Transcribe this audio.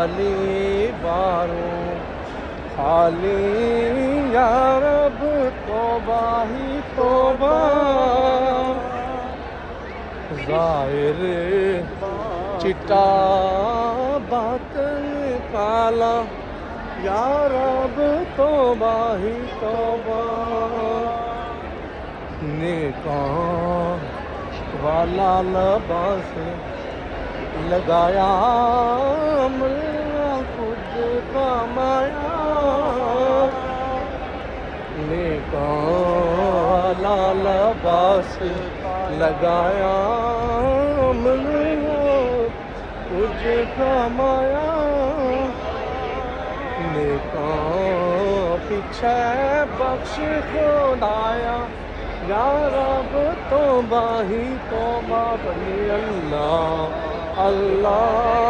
خالی باروں خالی یا رب توبہ ہی توبہ ظاہر چٹا باطن کالا یا رب توبہ ہی توبہ نیکاں والا لباس لگایا ملا خود کمایا نیکاں والا لباس لگایا ملا کچھ کمایا نیکاں پیچھے بخش خدایا یا رب توبہ ہی توبہ بنی اللہ اللہ